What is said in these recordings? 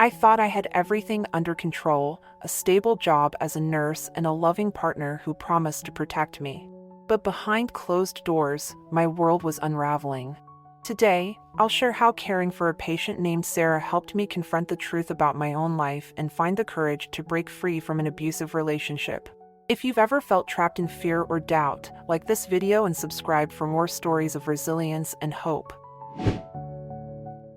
I thought I had everything under control, a stable job as a nurse and a loving partner who promised to protect me. But behind closed doors, my world was unraveling. Today, I'll share how caring for a patient named Sarah helped me confront the truth about my own life and find the courage to break free from an abusive relationship. If you've ever felt trapped in fear or doubt, like this video and subscribe for more stories of resilience and hope.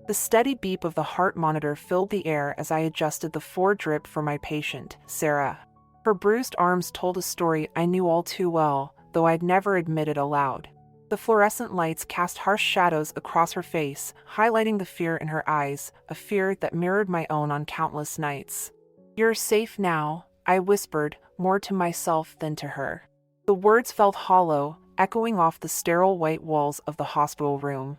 The steady beep of the heart monitor filled the air as I adjusted the drip for my patient, Sarah. Her bruised arms told a story I knew all too well, though I'd never admit it aloud. The fluorescent lights cast harsh shadows across her face, highlighting the fear in her eyes, a fear that mirrored my own on countless nights. "You're safe now," I whispered, more to myself than to her. The words felt hollow, echoing off the sterile white walls of the hospital room.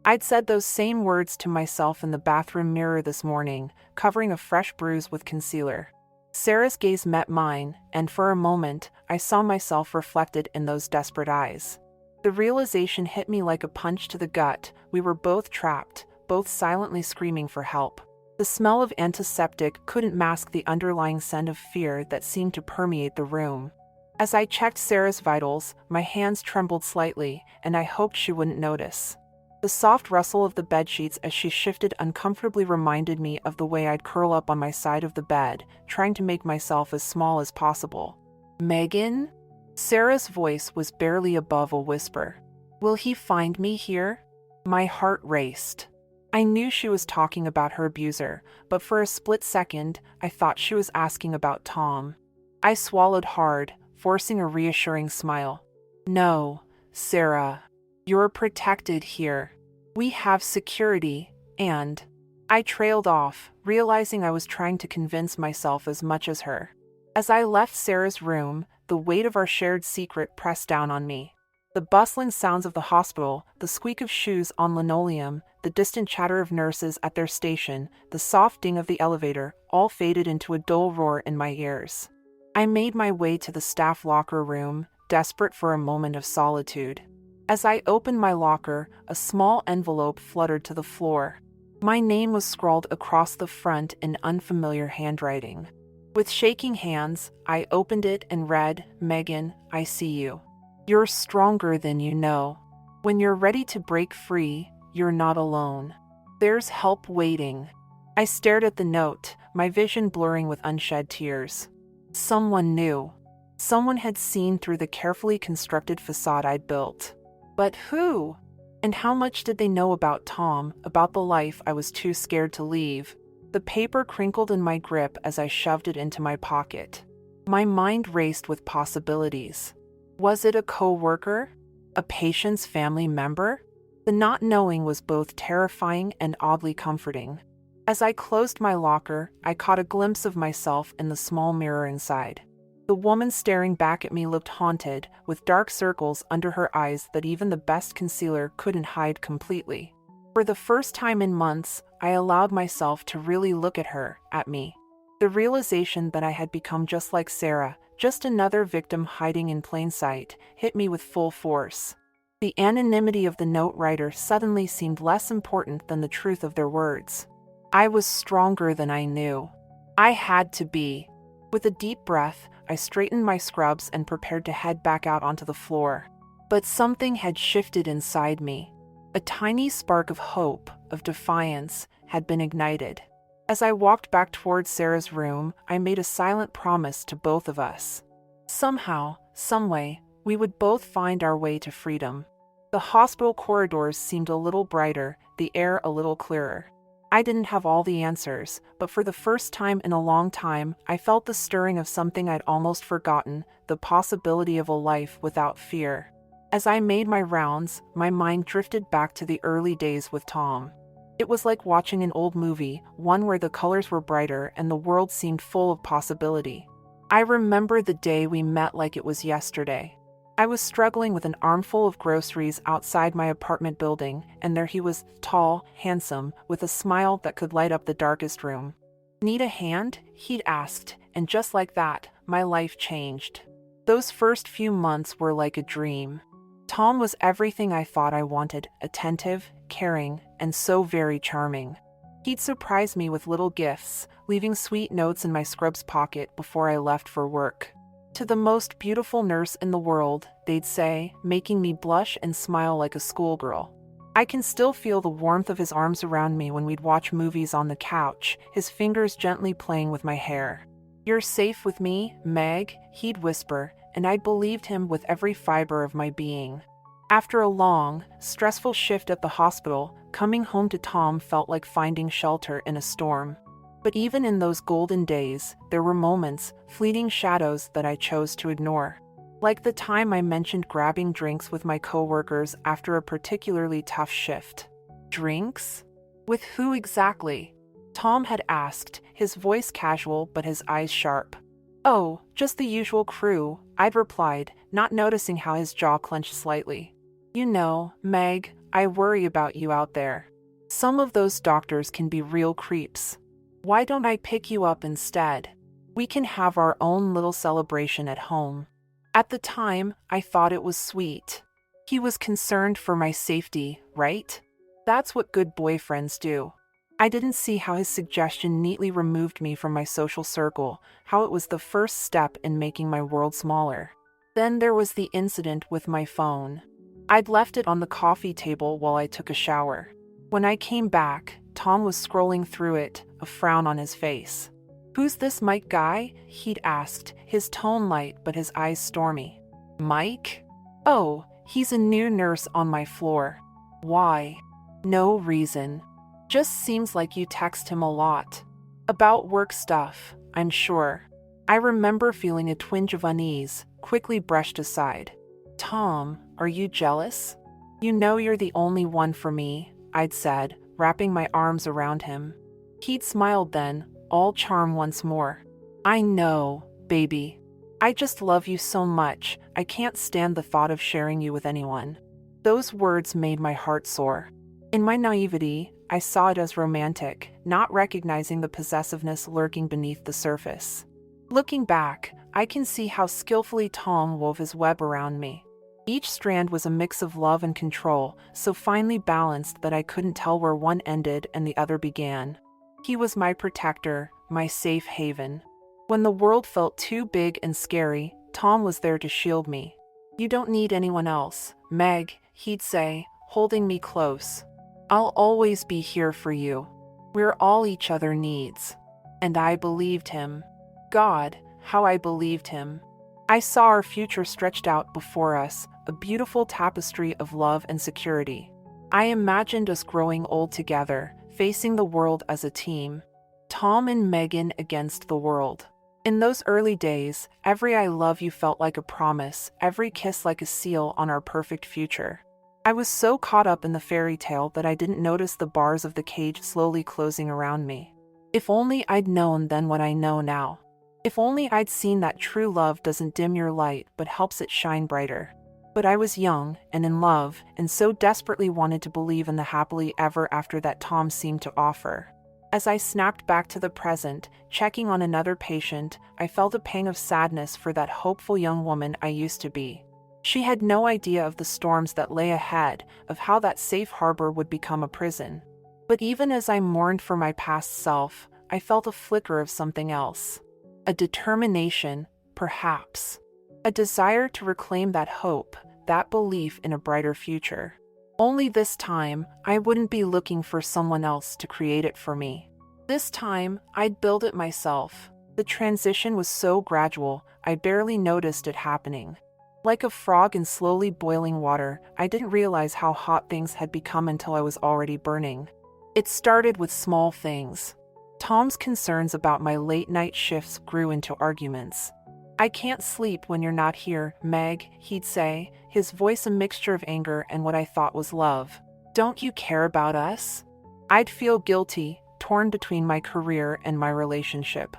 I'd said those same words to myself in the bathroom mirror this morning, covering a fresh bruise with concealer. Sarah's gaze met mine, and for a moment, I saw myself reflected in those desperate eyes. The realization hit me like a punch to the gut. We were both trapped, both silently screaming for help. The smell of antiseptic couldn't mask the underlying scent of fear that seemed to permeate the room. As I checked Sarah's vitals, my hands trembled slightly, and I hoped she wouldn't notice. The soft rustle of the bedsheets as she shifted uncomfortably reminded me of the way I'd curl up on my side of the bed, trying to make myself as small as possible. "Megan?" Sarah's voice was barely above a whisper. "Will he find me here?" My heart raced. I knew she was talking about her abuser, but for a split second, I thought she was asking about Tom. I swallowed hard, forcing a reassuring smile. "No, Sarah. You're protected here. We have security, and..." I trailed off, realizing I was trying to convince myself as much as her. As I left Sarah's room, the weight of our shared secret pressed down on me. The bustling sounds of the hospital, the squeak of shoes on linoleum, the distant chatter of nurses at their station, the soft ding of the elevator, all faded into a dull roar in my ears. I made my way to the staff locker room, desperate for a moment of solitude. As I opened my locker, a small envelope fluttered to the floor. My name was scrawled across the front in unfamiliar handwriting. With shaking hands, I opened it and read, "Megan, I see you. You're stronger than you know. When you're ready to break free, you're not alone. There's help waiting." I stared at the note, my vision blurring with unshed tears. Someone knew. Someone had seen through the carefully constructed facade I'd built. But who? And how much did they know about Tom, about the life I was too scared to leave? The paper crinkled in my grip as I shoved it into my pocket. My mind raced with possibilities. Was it a co-worker? A patient's family member? The not knowing was both terrifying and oddly comforting. As I closed my locker, I caught a glimpse of myself in the small mirror inside. The woman staring back at me looked haunted, with dark circles under her eyes that even the best concealer couldn't hide completely. For the first time in months, I allowed myself to really look at her, at me. The realization that I had become just like Sarah, just another victim hiding in plain sight, hit me with full force. The anonymity of the note writer suddenly seemed less important than the truth of their words. I was stronger than I knew. I had to be. With a deep breath, I straightened my scrubs and prepared to head back out onto the floor. But something had shifted inside me. A tiny spark of hope, of defiance, had been ignited. As I walked back towards Sarah's room, I made a silent promise to both of us. Somehow, someway, we would both find our way to freedom. The hospital corridors seemed a little brighter, the air a little clearer. I didn't have all the answers, but for the first time in a long time, I felt the stirring of something I'd almost forgotten, the possibility of a life without fear. As I made my rounds, my mind drifted back to the early days with Tom. It was like watching an old movie, one where the colors were brighter and the world seemed full of possibility. I remember the day we met like it was yesterday. I was struggling with an armful of groceries outside my apartment building, and there he was, tall, handsome, with a smile that could light up the darkest room. "Need a hand?" he'd asked, and just like that, my life changed. Those first few months were like a dream. Tom was everything I thought I wanted, attentive, caring, and so very charming. He'd surprise me with little gifts, leaving sweet notes in my scrubs pocket before I left for work. "To the most beautiful nurse in the world," they'd say, making me blush and smile like a schoolgirl. I can still feel the warmth of his arms around me when we'd watch movies on the couch, his fingers gently playing with my hair. "You're safe with me, Meg," he'd whisper, and I believed him with every fiber of my being. After a long, stressful shift at the hospital, coming home to Tom felt like finding shelter in a storm. But even in those golden days, there were moments, fleeting shadows that I chose to ignore. Like the time I mentioned grabbing drinks with my coworkers after a particularly tough shift. Drinks? With who exactly? Tom had asked, his voice casual but his eyes sharp. "Oh, just the usual crew," I'd replied, not noticing how his jaw clenched slightly. "You know, Meg, I worry about you out there. Some of those doctors can be real creeps. Why don't I pick you up instead? We can have our own little celebration at home." At the time, I thought it was sweet. He was concerned for my safety, right? That's what good boyfriends do. I didn't see how his suggestion neatly removed me from my social circle, how it was the first step in making my world smaller. Then there was the incident with my phone. I'd left it on the coffee table while I took a shower. When I came back, Tom was scrolling through it, a frown on his face. "Who's this Mike guy?" he'd asked, his tone light but his eyes stormy. "Mike? Oh, he's a new nurse on my floor." "Why?" "No reason. Just seems like you text him a lot. About work stuff, I'm sure." I remember feeling a twinge of unease, quickly brushed aside. "Tom, are you jealous?" "You know you're the only one for me," I'd said, wrapping my arms around him. He'd smiled then, all charm once more. "I know, baby. I just love you so much, I can't stand the thought of sharing you with anyone." Those words made my heart soar. In my naivety, I saw it as romantic, not recognizing the possessiveness lurking beneath the surface. Looking back, I can see how skillfully Tom wove his web around me. Each strand was a mix of love and control, so finely balanced that I couldn't tell where one ended and the other began. He was my protector, my safe haven. When the world felt too big and scary, Tom was there to shield me. "You don't need anyone else, Meg," he'd say, holding me close. "I'll always be here for you. We're all each other needs." And I believed him. God, how I believed him. I saw our future stretched out before us, a beautiful tapestry of love and security. I imagined us growing old together, facing the world as a team. Tom and Megan against the world. In those early days, every "I love you" felt like a promise, every kiss like a seal on our perfect future. I was so caught up in the fairy tale that I didn't notice the bars of the cage slowly closing around me. If only I'd known then what I know now. If only I'd seen that true love doesn't dim your light but helps it shine brighter. But I was young and in love, and so desperately wanted to believe in the happily ever after that Tom seemed to offer. As I snapped back to the present, checking on another patient, I felt a pang of sadness for that hopeful young woman I used to be. She had no idea of the storms that lay ahead, of how that safe harbor would become a prison. But even as I mourned for my past self, I felt a flicker of something else. A determination, perhaps. A desire to reclaim that hope, that belief in a brighter future. Only this time, I wouldn't be looking for someone else to create it for me. This time, I'd build it myself. The transition was so gradual, I barely noticed it happening. Like a frog in slowly boiling water, I didn't realize how hot things had become until I was already burning. It started with small things. Tom's concerns about my late-night shifts grew into arguments. "I can't sleep when you're not here, Meg," he'd say, his voice a mixture of anger and what I thought was love. "Don't you care about us?" I'd feel guilty, torn between my career and my relationship.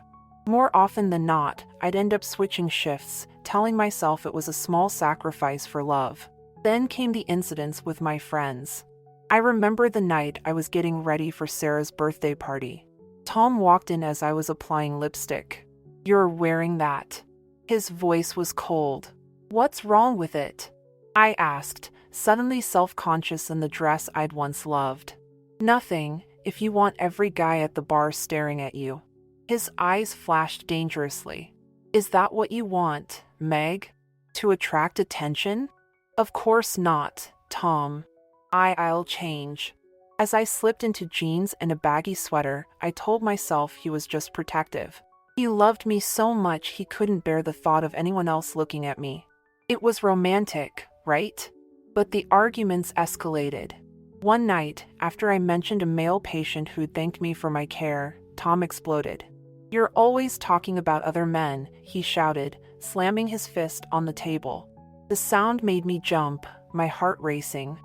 More often than not, I'd end up switching shifts, telling myself it was a small sacrifice for love. Then came the incidents with my friends. I remember the night I was getting ready for Sarah's birthday party. Tom walked in as I was applying lipstick. "You're wearing that." His voice was cold. "What's wrong with it?" I asked, suddenly self-conscious in the dress I'd once loved. "Nothing. if you want every guy at the bar staring at you. His eyes flashed dangerously. Is that what you want, Meg? To attract attention? Of course not, Tom. I'll change. As I slipped into jeans and a baggy sweater, I told myself he was just protective. He loved me so much he couldn't bear the thought of anyone else looking at me. It was romantic, right? But the arguments escalated. One night, after I mentioned a male patient who'd thanked me for my care, Tom exploded. You're always talking about other men, he shouted, slamming his fist on the table. The sound made me jump, my heart racing.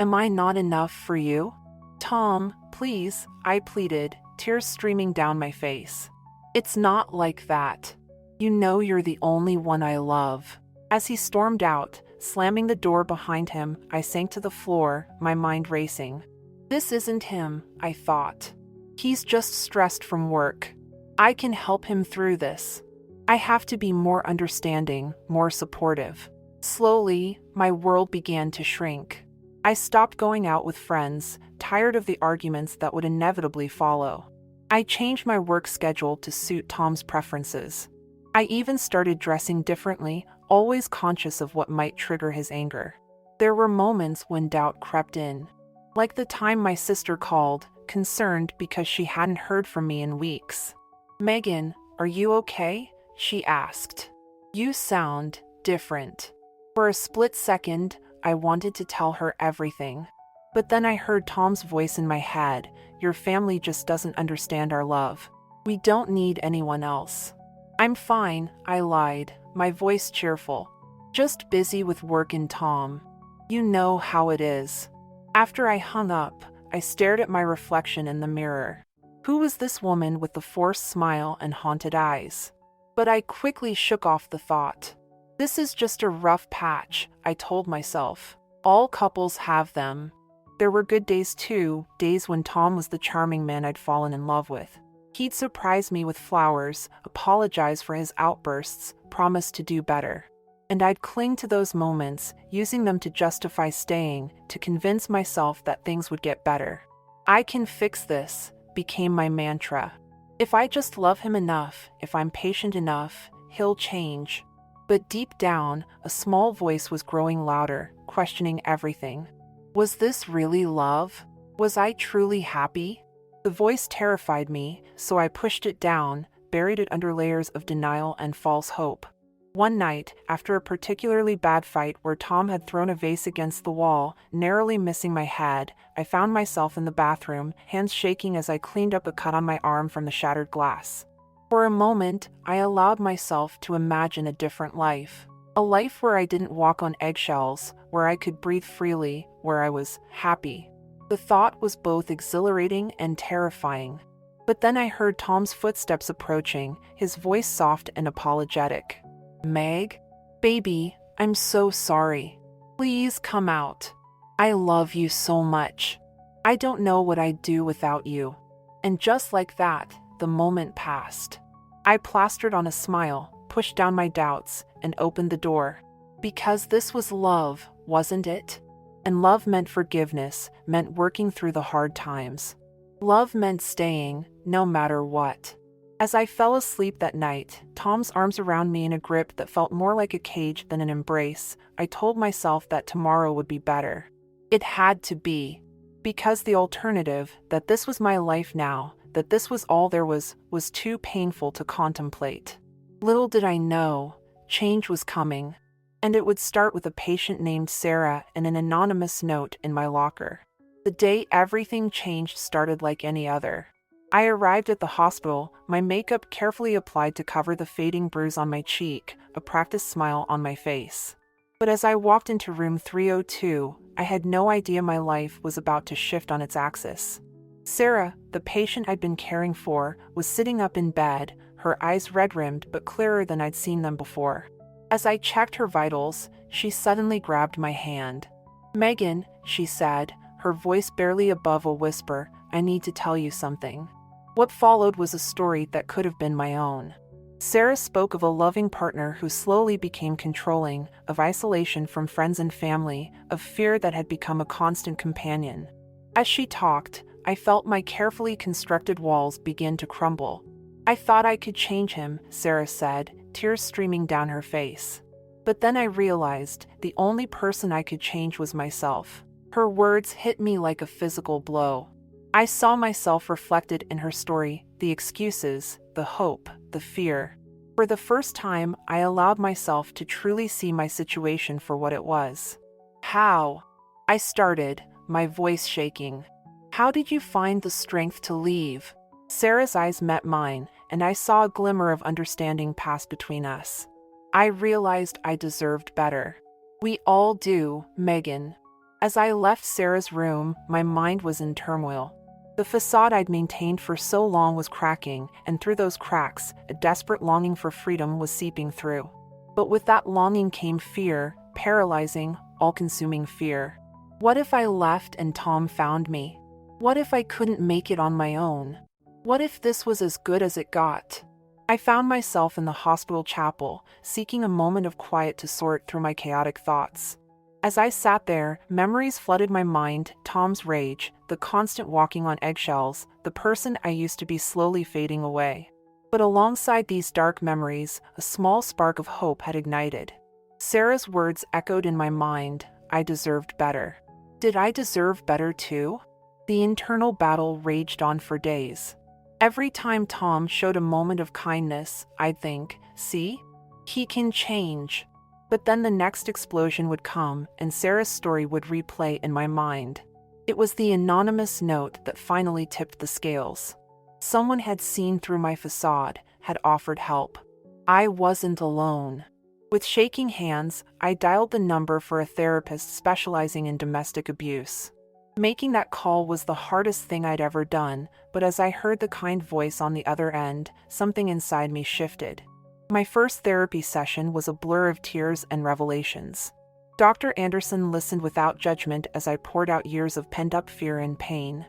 Am I not enough for you? Tom, please, I pleaded, tears streaming down my face. It's not like that. You know you're the only one I love. As he stormed out, slamming the door behind him, I sank to the floor, my mind racing. This isn't him, I thought. He's just stressed from work. I can help him through this. I have to be more understanding, more supportive. Slowly, my world began to shrink. I stopped going out with friends, tired of the arguments that would inevitably follow. I changed my work schedule to suit Tom's preferences. I even started dressing differently, always conscious of what might trigger his anger. There were moments when doubt crept in. Like the time my sister called, concerned because she hadn't heard from me in weeks. Megan, are you okay? She asked. You sound different. For a split second, I wanted to tell her everything. But then I heard Tom's voice in my head. Your family just doesn't understand our love. We don't need anyone else. I'm fine, I lied, my voice cheerful. Just busy with work and Tom. You know how it is. After I hung up, I stared at my reflection in the mirror. Who was this woman with the forced smile and haunted eyes? But I quickly shook off the thought. This is just a rough patch, I told myself. All couples have them. There were good days too, days when Tom was the charming man I'd fallen in love with. He'd surprise me with flowers, apologize for his outbursts, promise to do better. And I'd cling to those moments, using them to justify staying, to convince myself that things would get better. I can fix this, became my mantra. If I just love him enough, if I'm patient enough, he'll change. But deep down, a small voice was growing louder, questioning everything. Was this really love? Was I truly happy? The voice terrified me, so I pushed it down, buried it under layers of denial and false hope. One night, after a particularly bad fight where Tom had thrown a vase against the wall, narrowly missing my head, I found myself in the bathroom, hands shaking as I cleaned up a cut on my arm from the shattered glass. For a moment, I allowed myself to imagine a different life. A life where I didn't walk on eggshells, where I could breathe freely, where I was happy. The thought was both exhilarating and terrifying. But then I heard Tom's footsteps approaching, his voice soft and apologetic. Meg? Baby, I'm so sorry. Please come out. I love you so much. I don't know what I'd do without you. And just like that, the moment passed. I plastered on a smile, pushed down my doubts, and opened the door. Because this was love, wasn't it? And love meant forgiveness, meant working through the hard times. Love meant staying, no matter what. As I fell asleep that night, Tom's arms around me in a grip that felt more like a cage than an embrace, I told myself that tomorrow would be better. It had to be. Because the alternative, that this was my life now, that this was all there was too painful to contemplate. Little did I know, change was coming. And it would start with a patient named Sarah and an anonymous note in my locker. The day everything changed started like any other. I arrived at the hospital, my makeup carefully applied to cover the fading bruise on my cheek, a practiced smile on my face. But as I walked into room 302, I had no idea my life was about to shift on its axis. Sarah, the patient I'd been caring for, was sitting up in bed, her eyes red-rimmed but clearer than I'd seen them before. As I checked her vitals, she suddenly grabbed my hand. Megan, she said, her voice barely above a whisper, I need to tell you something. What followed was a story that could have been my own. Sarah spoke of a loving partner who slowly became controlling, of isolation from friends and family, of fear that had become a constant companion. As she talked, I felt my carefully constructed walls begin to crumble. I thought I could change him, Sarah said, tears streaming down her face. But then I realized the only person I could change was myself. Her words hit me like a physical blow. I saw myself reflected in her story, the excuses, the hope, the fear. For the first time, I allowed myself to truly see my situation for what it was. How? I started, my voice shaking. How did you find the strength to leave? Sarah's eyes met mine, and I saw a glimmer of understanding pass between us. I realized I deserved better. We all do, Megan. As I left Sarah's room, my mind was in turmoil. The facade I'd maintained for so long was cracking, and through those cracks, a desperate longing for freedom was seeping through. But with that longing came fear, paralyzing, all-consuming fear. What if I left and Tom found me? What if I couldn't make it on my own? What if this was as good as it got? I found myself in the hospital chapel, seeking a moment of quiet to sort through my chaotic thoughts. As I sat there, memories flooded my mind, Tom's rage, the constant walking on eggshells, the person I used to be slowly fading away. But alongside these dark memories, a small spark of hope had ignited. Sarah's words echoed in my mind, I deserved better. Did I deserve better too? The internal battle raged on for days. Every time Tom showed a moment of kindness, I'd think, see? He can change. But then the next explosion would come, and Sarah's story would replay in my mind. It was the anonymous note that finally tipped the scales. Someone had seen through my facade, had offered help. I wasn't alone. With shaking hands, I dialed the number for a therapist specializing in domestic abuse. Making that call was the hardest thing I'd ever done, but as I heard the kind voice on the other end, something inside me shifted. My first therapy session was a blur of tears and revelations. Dr. Anderson listened without judgment as I poured out years of pent-up fear and pain.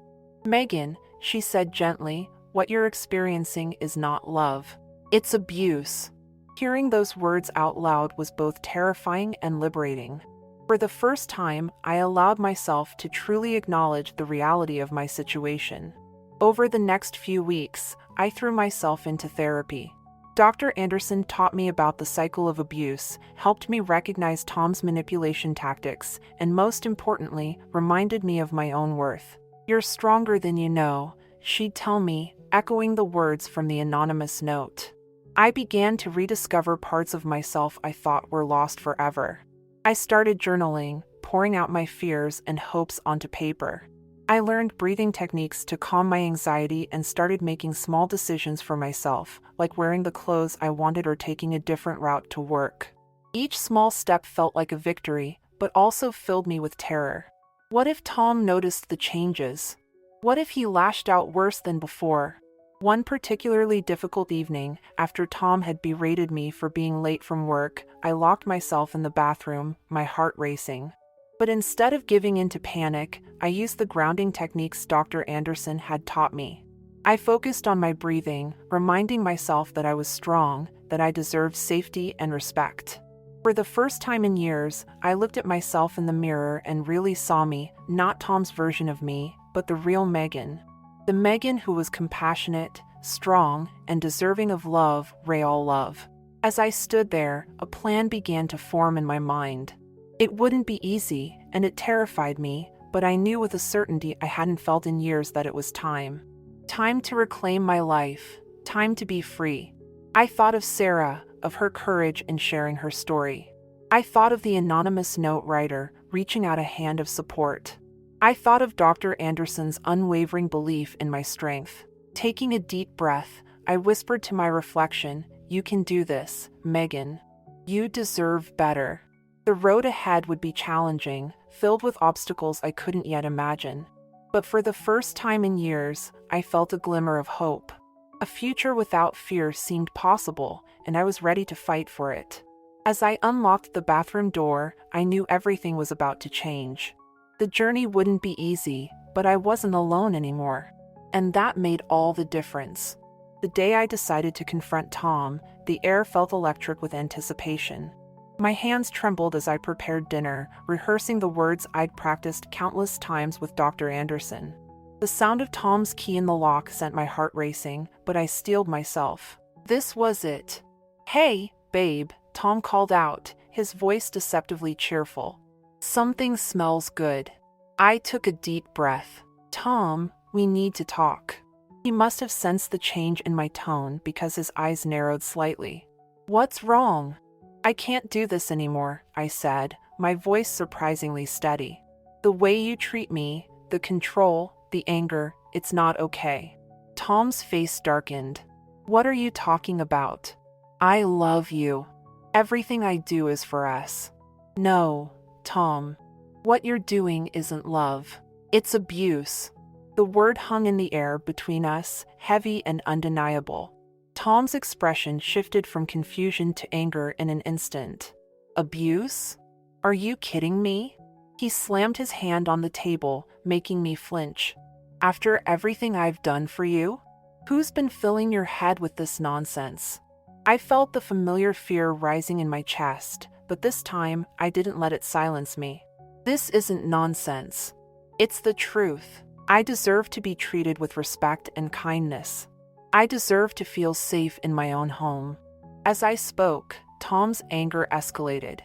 Megan, she said gently, what you're experiencing is not love. It's abuse. Hearing those words out loud was both terrifying and liberating. For the first time, I allowed myself to truly acknowledge the reality of my situation. Over the next few weeks, I threw myself into therapy. Dr. Anderson taught me about the cycle of abuse, helped me recognize Tom's manipulation tactics, and most importantly, reminded me of my own worth. You're stronger than you know, she'd tell me, echoing the words from the anonymous note. I began to rediscover parts of myself I thought were lost forever. I started journaling, pouring out my fears and hopes onto paper. I learned breathing techniques to calm my anxiety and started making small decisions for myself, like wearing the clothes I wanted or taking a different route to work. Each small step felt like a victory, but also filled me with terror. What if Tom noticed the changes? What if he lashed out worse than before? One particularly difficult evening, after Tom had berated me for being late from work, I locked myself in the bathroom, my heart racing. But instead of giving in to panic, I used the grounding techniques Dr. Anderson had taught me. I focused on my breathing, reminding myself that I was strong, that I deserved safety and respect. For the first time in years, I looked at myself in the mirror and really saw me, not Tom's version of me, but the real Megan. The Megan who was compassionate, strong, and deserving of love, real love. As I stood there, a plan began to form in my mind. It wouldn't be easy, and it terrified me, but I knew with a certainty I hadn't felt in years that it was time. Time to reclaim my life. Time to be free. I thought of Sarah, of her courage in sharing her story. I thought of the anonymous note writer reaching out a hand of support. I thought of Dr. Anderson's unwavering belief in my strength. Taking a deep breath, I whispered to my reflection, "You can do this, Megan. You deserve better." The road ahead would be challenging, filled with obstacles I couldn't yet imagine. But for the first time in years, I felt a glimmer of hope. A future without fear seemed possible, and I was ready to fight for it. As I unlocked the bathroom door, I knew everything was about to change. The journey wouldn't be easy, but I wasn't alone anymore. And that made all the difference. The day I decided to confront Tom, the air felt electric with anticipation. My hands trembled as I prepared dinner, rehearsing the words I'd practiced countless times with Dr. Anderson. The sound of Tom's key in the lock sent my heart racing, but I steeled myself. This was it. "Hey, babe," Tom called out, his voice deceptively cheerful. "Something smells good." I took a deep breath. "Tom, we need to talk." He must have sensed the change in my tone because his eyes narrowed slightly. "What's wrong?" "I can't do this anymore," I said, my voice surprisingly steady. "The way you treat me, the control, the anger, it's not okay." Tom's face darkened. "What are you talking about? I love you. Everything I do is for us." "No, Tom. What you're doing isn't love. It's abuse." The word hung in the air between us, heavy and undeniable. Tom's expression shifted from confusion to anger in an instant. "Abuse? Are you kidding me?" He slammed his hand on the table, making me flinch. "After everything I've done for you? Who's been filling your head with this nonsense?" I felt the familiar fear rising in my chest, but this time I didn't let it silence me. "This isn't nonsense. It's the truth. I deserve to be treated with respect and kindness. I deserve to feel safe in my own home." As I spoke, Tom's anger escalated.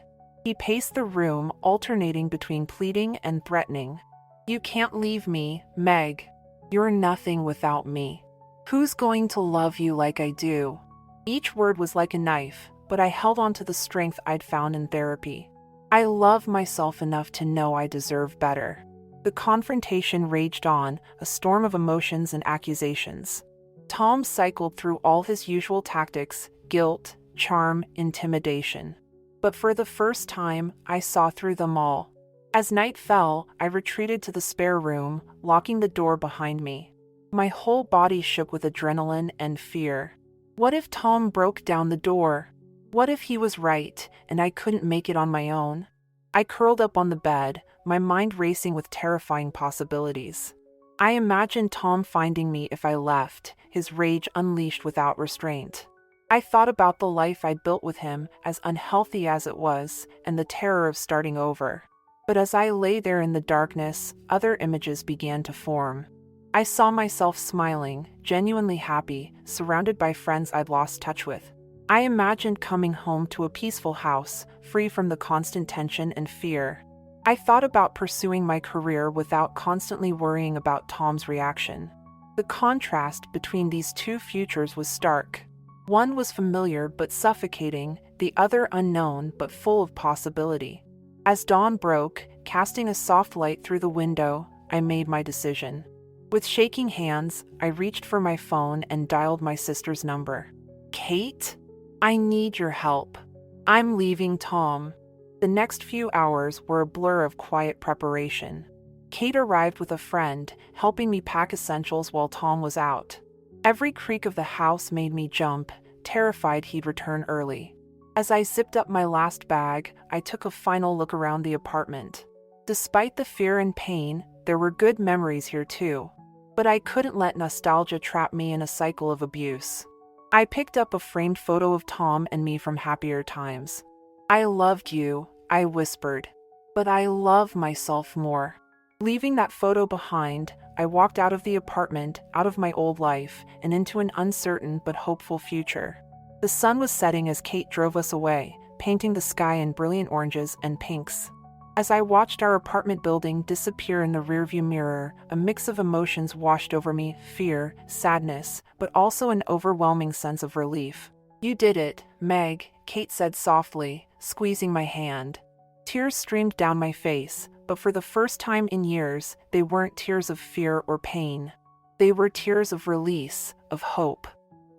He paced the room, alternating between pleading and threatening. "You can't leave me, Meg. You're nothing without me. Who's going to love you like I do?" Each word was like a knife, but I held on to the strength I'd found in therapy. I love myself enough to know I deserve better. The confrontation raged on, a storm of emotions and accusations. Tom cycled through all his usual tactics: guilt, charm, intimidation. But for the first time, I saw through them all. As night fell, I retreated to the spare room, locking the door behind me. My whole body shook with adrenaline and fear. What if Tom broke down the door? What if he was right, and I couldn't make it on my own? I curled up on the bed, my mind racing with terrifying possibilities. I imagined Tom finding me if I left, his rage unleashed without restraint. I thought about the life I'd built with him, as unhealthy as it was, and the terror of starting over. But as I lay there in the darkness, other images began to form. I saw myself smiling, genuinely happy, surrounded by friends I'd lost touch with. I imagined coming home to a peaceful house, free from the constant tension and fear. I thought about pursuing my career without constantly worrying about Tom's reaction. The contrast between these two futures was stark. One was familiar but suffocating, the other unknown but full of possibility. As dawn broke, casting a soft light through the window, I made my decision. With shaking hands, I reached for my phone and dialed my sister's number. "Kate? I need your help. I'm leaving Tom." The next few hours were a blur of quiet preparation. Kate arrived with a friend, helping me pack essentials while Tom was out. Every creak of the house made me jump, terrified he'd return early. As I zipped up my last bag, I took a final look around the apartment. Despite the fear and pain, there were good memories here too. But I couldn't let nostalgia trap me in a cycle of abuse. I picked up a framed photo of Tom and me from happier times. "I loved you," I whispered. "But I love myself more." Leaving that photo behind, I walked out of the apartment, out of my old life, and into an uncertain but hopeful future. The sun was setting as Kate drove us away, painting the sky in brilliant oranges and pinks. As I watched our apartment building disappear in the rearview mirror, a mix of emotions washed over me: fear, sadness, but also an overwhelming sense of relief. "You did it, Meg," Kate said softly, squeezing my hand. Tears streamed down my face, but for the first time in years, they weren't tears of fear or pain. They were tears of release, of hope.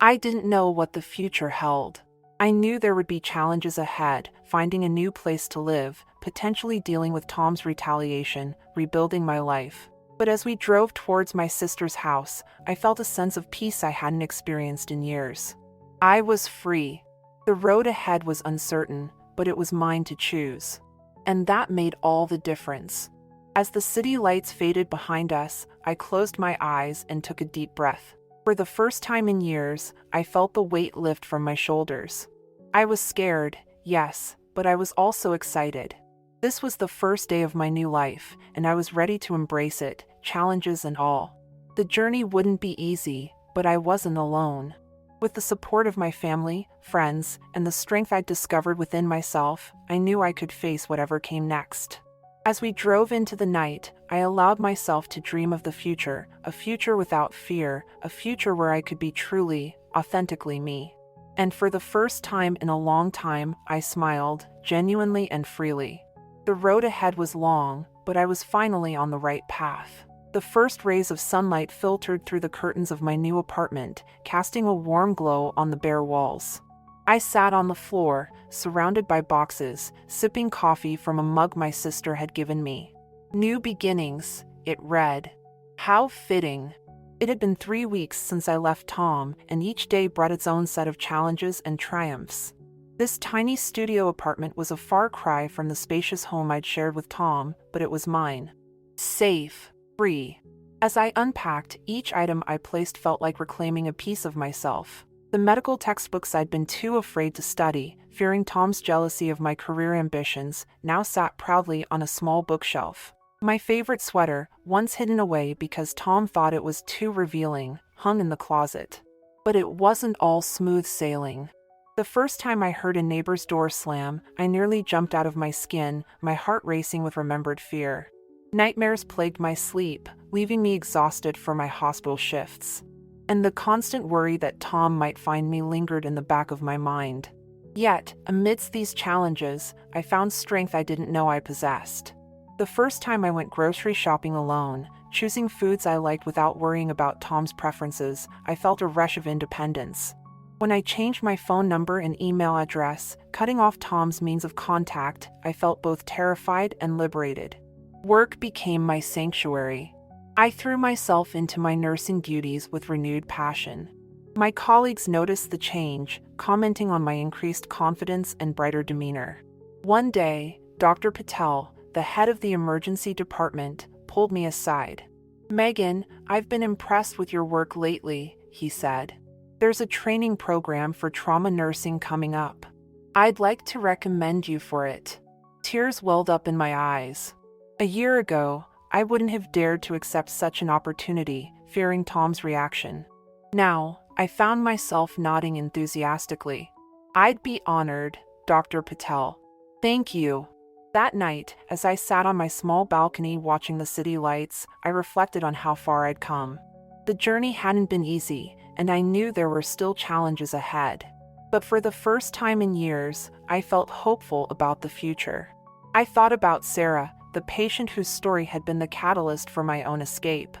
I didn't know what the future held. I knew there would be challenges ahead, finding a new place to live, potentially dealing with Tom's retaliation, rebuilding my life. But as we drove towards my sister's house, I felt a sense of peace I hadn't experienced in years. I was free. The road ahead was uncertain, but it was mine to choose. And that made all the difference. As the city lights faded behind us, I closed my eyes and took a deep breath. For the first time in years, I felt the weight lift from my shoulders. I was scared, yes, but I was also excited. This was the first day of my new life, and I was ready to embrace it, challenges and all. The journey wouldn't be easy, but I wasn't alone. With the support of my family, friends, and the strength I'd discovered within myself, I knew I could face whatever came next. As we drove into the night, I allowed myself to dream of the future, a future without fear, a future where I could be truly, authentically me. And for the first time in a long time, I smiled, genuinely and freely. The road ahead was long, but I was finally on the right path. The first rays of sunlight filtered through the curtains of my new apartment, casting a warm glow on the bare walls. I sat on the floor, surrounded by boxes, sipping coffee from a mug my sister had given me. New beginnings, it read. How fitting. It had been 3 weeks since I left Tom, and each day brought its own set of challenges and triumphs. This tiny studio apartment was a far cry from the spacious home I'd shared with Tom, but it was mine. Safe, free. As I unpacked, each item I placed felt like reclaiming a piece of myself. The medical textbooks I'd been too afraid to study, fearing Tom's jealousy of my career ambitions, now sat proudly on a small bookshelf. My favorite sweater, once hidden away because Tom thought it was too revealing, hung in the closet. But it wasn't all smooth sailing. The first time I heard a neighbor's door slam, I nearly jumped out of my skin, my heart racing with remembered fear. Nightmares plagued my sleep, leaving me exhausted for my hospital shifts. And the constant worry that Tom might find me lingered in the back of my mind. Yet, amidst these challenges, I found strength I didn't know I possessed. The first time I went grocery shopping alone, choosing foods I liked without worrying about Tom's preferences, I felt a rush of independence. When I changed my phone number and email address, cutting off Tom's means of contact, I felt both terrified and liberated. Work became my sanctuary. I threw myself into my nursing duties with renewed passion. My colleagues noticed the change, commenting on my increased confidence and brighter demeanor. One day, Dr. Patel, the head of the emergency department, pulled me aside. "Megan, I've been impressed with your work lately," he said. "There's a training program for trauma nursing coming up. I'd like to recommend you for it." Tears welled up in my eyes. A year ago, I wouldn't have dared to accept such an opportunity, fearing Tom's reaction. Now, I found myself nodding enthusiastically. "I'd be honored, Dr. Patel. Thank you." That night, as I sat on my small balcony watching the city lights, I reflected on how far I'd come. The journey hadn't been easy, and I knew there were still challenges ahead. But for the first time in years, I felt hopeful about the future. I thought about Sarah, the patient whose story had been the catalyst for my own escape.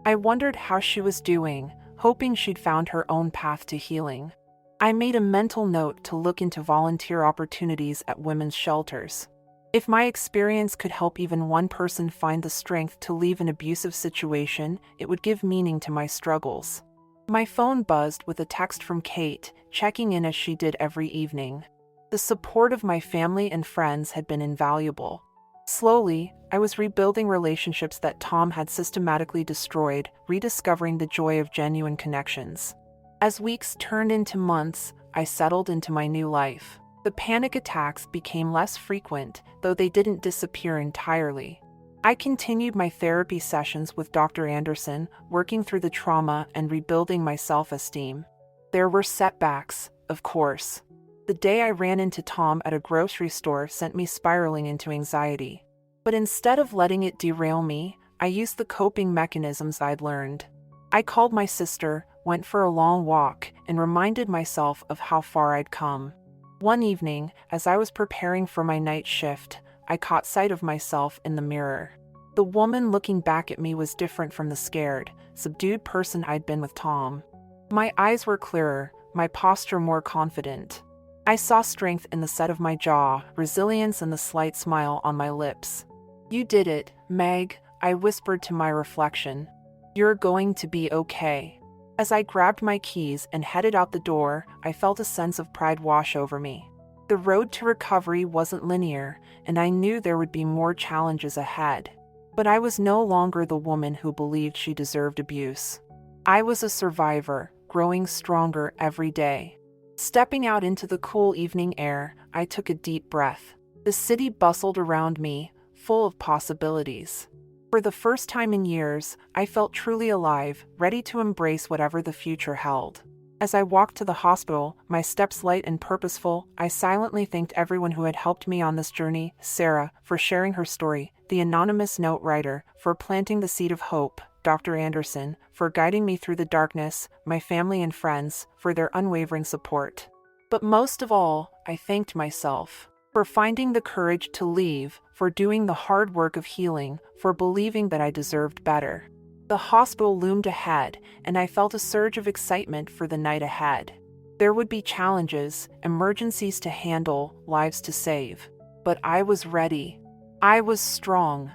I wondered how she was doing, hoping she'd found her own path to healing. I made a mental note to look into volunteer opportunities at women's shelters. If my experience could help even one person find the strength to leave an abusive situation, it would give meaning to my struggles. My phone buzzed with a text from Kate, checking in as she did every evening. The support of my family and friends had been invaluable. Slowly, I was rebuilding relationships that Tom had systematically destroyed, rediscovering the joy of genuine connections. As weeks turned into months, I settled into my new life. The panic attacks became less frequent, though they didn't disappear entirely. I continued my therapy sessions with Dr. Anderson, working through the trauma and rebuilding my self-esteem. There were setbacks, of course. The day I ran into Tom at a grocery store sent me spiraling into anxiety. But instead of letting it derail me, I used the coping mechanisms I'd learned. I called my sister, went for a long walk, and reminded myself of how far I'd come. One evening, as I was preparing for my night shift, I caught sight of myself in the mirror. The woman looking back at me was different from the scared, subdued person I'd been with Tom. My eyes were clearer, my posture more confident. I saw strength in the set of my jaw, resilience in the slight smile on my lips. "You did it, Meg," I whispered to my reflection. "You're going to be okay." As I grabbed my keys and headed out the door, I felt a sense of pride wash over me. The road to recovery wasn't linear, and I knew there would be more challenges ahead. But I was no longer the woman who believed she deserved abuse. I was a survivor, growing stronger every day. Stepping out into the cool evening air, I took a deep breath. The city bustled around me, full of possibilities. For the first time in years, I felt truly alive, ready to embrace whatever the future held. As I walked to the hospital, my steps light and purposeful, I silently thanked everyone who had helped me on this journey: Sarah, for sharing her story; the anonymous note writer, for planting the seed of hope; Dr. Anderson, for guiding me through the darkness; my family and friends, for their unwavering support. But most of all, I thanked myself for finding the courage to leave, for doing the hard work of healing, for believing that I deserved better. The hospital loomed ahead, and I felt a surge of excitement for the night ahead. There would be challenges, emergencies to handle, lives to save. But I was ready. I was strong.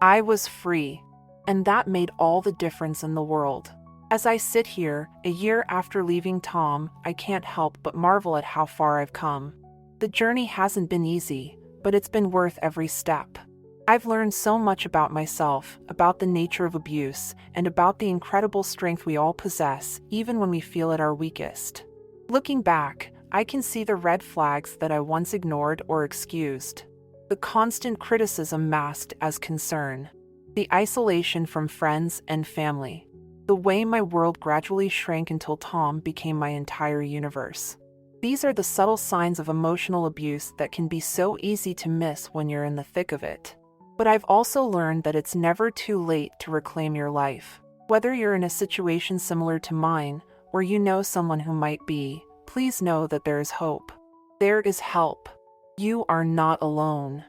I was free. And that made all the difference in the world. As I sit here, a year after leaving Tom, I can't help but marvel at how far I've come. The journey hasn't been easy, but it's been worth every step. I've learned so much about myself, about the nature of abuse, and about the incredible strength we all possess, even when we feel at our weakest. Looking back, I can see the red flags that I once ignored or excused. The constant criticism masked as concern. The isolation from friends and family. The way my world gradually shrank until Tom became my entire universe. These are the subtle signs of emotional abuse that can be so easy to miss when you're in the thick of it. But I've also learned that it's never too late to reclaim your life. Whether you're in a situation similar to mine, or you know someone who might be, please know that there is hope. There is help. You are not alone.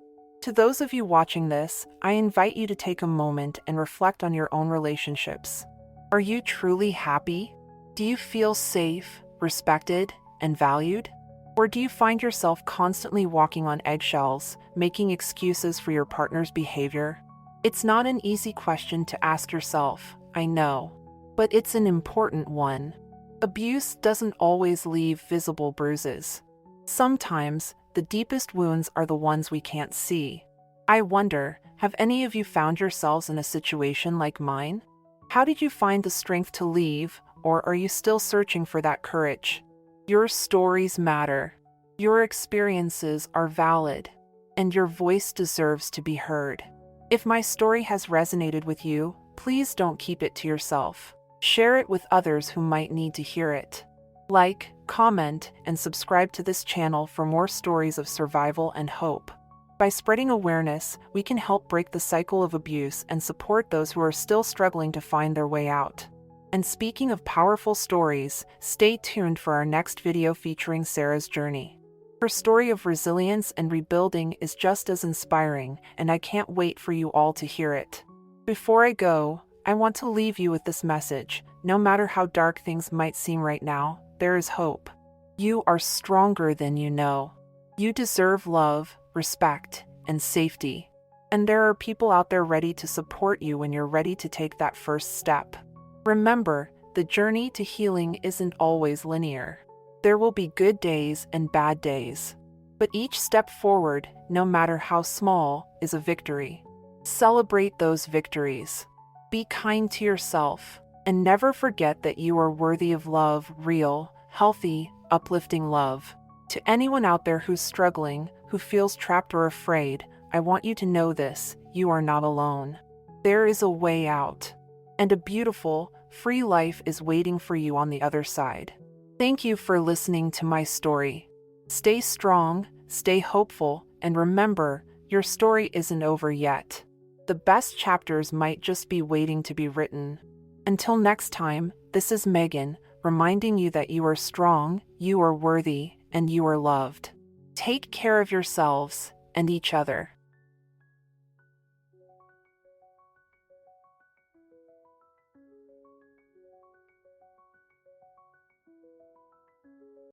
To those of you watching this, I invite you to take a moment and reflect on your own relationships. Are you truly happy? Do you feel safe, respected, and valued? Or do you find yourself constantly walking on eggshells, making excuses for your partner's behavior? It's not an easy question to ask yourself, I know, but it's an important one. Abuse doesn't always leave visible bruises. Sometimes, the deepest wounds are the ones we can't see. I wonder, have any of you found yourselves in a situation like mine? How did you find the strength to leave, or are you still searching for that courage? Your stories matter. Your experiences are valid, and your voice deserves to be heard. If my story has resonated with you, please don't keep it to yourself. Share it with others who might need to hear it. Like, comment, and subscribe to this channel for more stories of survival and hope. By spreading awareness, we can help break the cycle of abuse and support those who are still struggling to find their way out. And speaking of powerful stories, stay tuned for our next video featuring Sarah's journey. Her story of resilience and rebuilding is just as inspiring, and I can't wait for you all to hear it. Before I go, I want to leave you with this message: no matter how dark things might seem right now, there is hope. You are stronger than you know. You deserve love, respect, and safety. And there are people out there ready to support you when you're ready to take that first step. Remember, the journey to healing isn't always linear. There will be good days and bad days. But each step forward, no matter how small, is a victory. Celebrate those victories. Be kind to yourself, and never forget that you are worthy of love, real, healthy, uplifting love. To anyone out there who's struggling, who feels trapped or afraid, I want you to know this: you are not alone. There is a way out. And a beautiful, free life is waiting for you on the other side. Thank you for listening to my story. Stay strong, stay hopeful, and remember, your story isn't over yet. The best chapters might just be waiting to be written. Until next time, this is Megan, reminding you that you are strong, you are worthy, and you are loved. Take care of yourselves and each other.